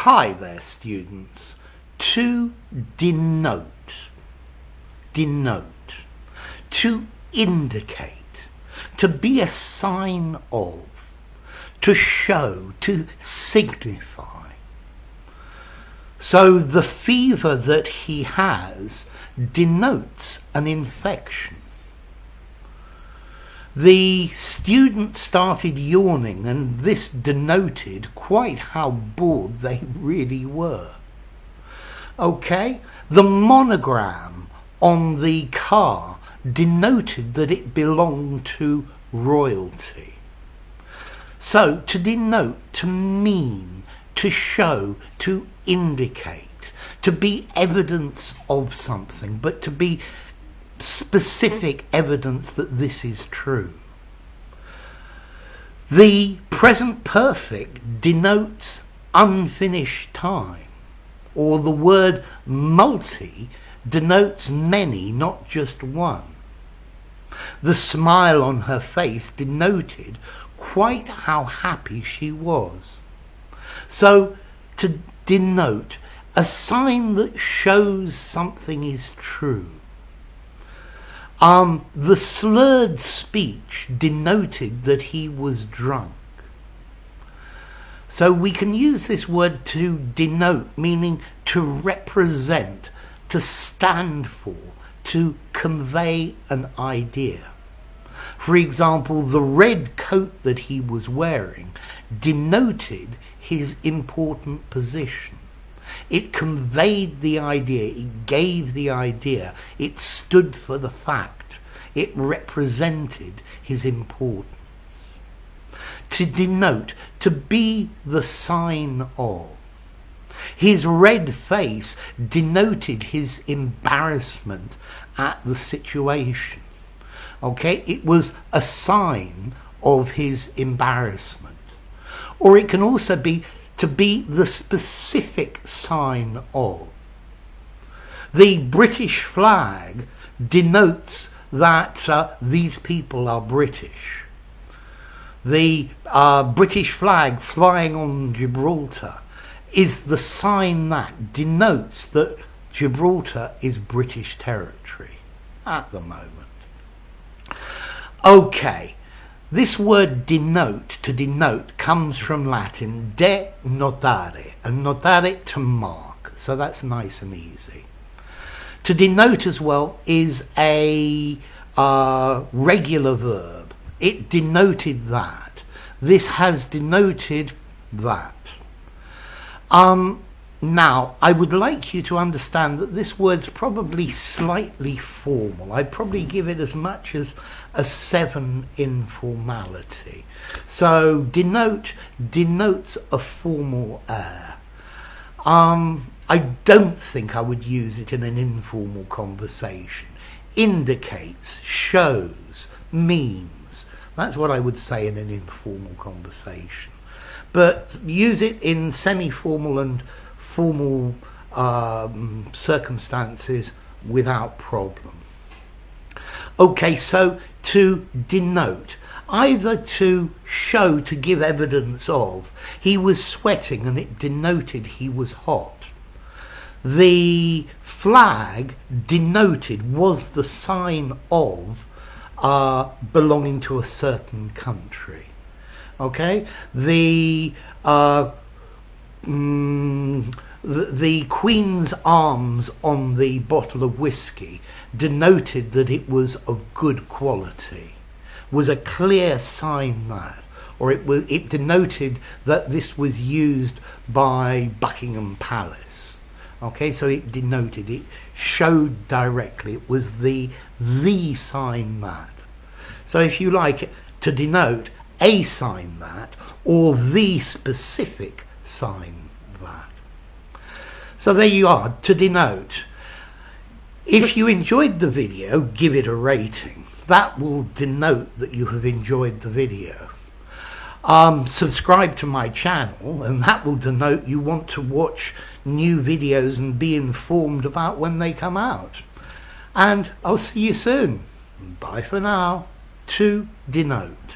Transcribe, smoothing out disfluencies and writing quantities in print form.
Hi there, students. To denote, to indicate, to be a sign of, to show, to signify. So the fever that he has denotes an infection. The student started yawning, and this denoted quite how bored they really were. Okay, the monogram on the car denoted that it belonged to royalty. So to denote, to mean, to show, to indicate, to be evidence of something, but to be specific evidence that this is true. The present perfect denotes unfinished time, or the word multi denotes many, not just one. The smile on her face denoted quite how happy she was. So to denote, a sign that shows something is true. The slurred speech denoted that he was drunk. So we can use this word to denote, meaning to represent, to stand for, to convey an idea. For example, the red coat that he was wearing denoted his important position. It conveyed the idea, it gave the idea, it stood for the fact, it represented his importance. To denote, to be the sign of. His red face denoted his embarrassment at the situation. Okay, it was a sign of his embarrassment. Or it can also be to be the specific sign of. The British flag denotes that these people are British. The British flag flying on Gibraltar is the sign that denotes that Gibraltar is British territory at the moment. Okay. This word denote, to denote, comes from Latin denotare, and notare to mark, so that's nice and easy. To denote as well is a regular verb. It denoted that. This has denoted that. Now, I would like you to understand that this word's probably slightly formal. I'd probably give it as much as a 7 in formality. So denote denotes a formal air. I don't think I would use it in an informal conversation. Indicates, shows, means. That's what I would say in an informal conversation. But use it in semi-formal and formal circumstances without problem. Okay, so to denote, either to show, to give evidence of. He was sweating and it denoted he was hot. The flag denoted was the sign of belonging to a certain country. Okay, the Queen's arms on the bottle of whiskey denoted that it was of good quality, was a clear sign that, or it denoted that this was used by Buckingham Palace. Okay, so it denoted, it showed directly, it was the sign that. So if you like to denote, a sign that, or the specific sign that. So there you are, to denote. If you enjoyed the video, give it a rating. That will denote that you have enjoyed the video. Subscribe to my channel, and that will denote you want to watch new videos and be informed about when they come out. And I'll see you soon. Bye for now. To denote.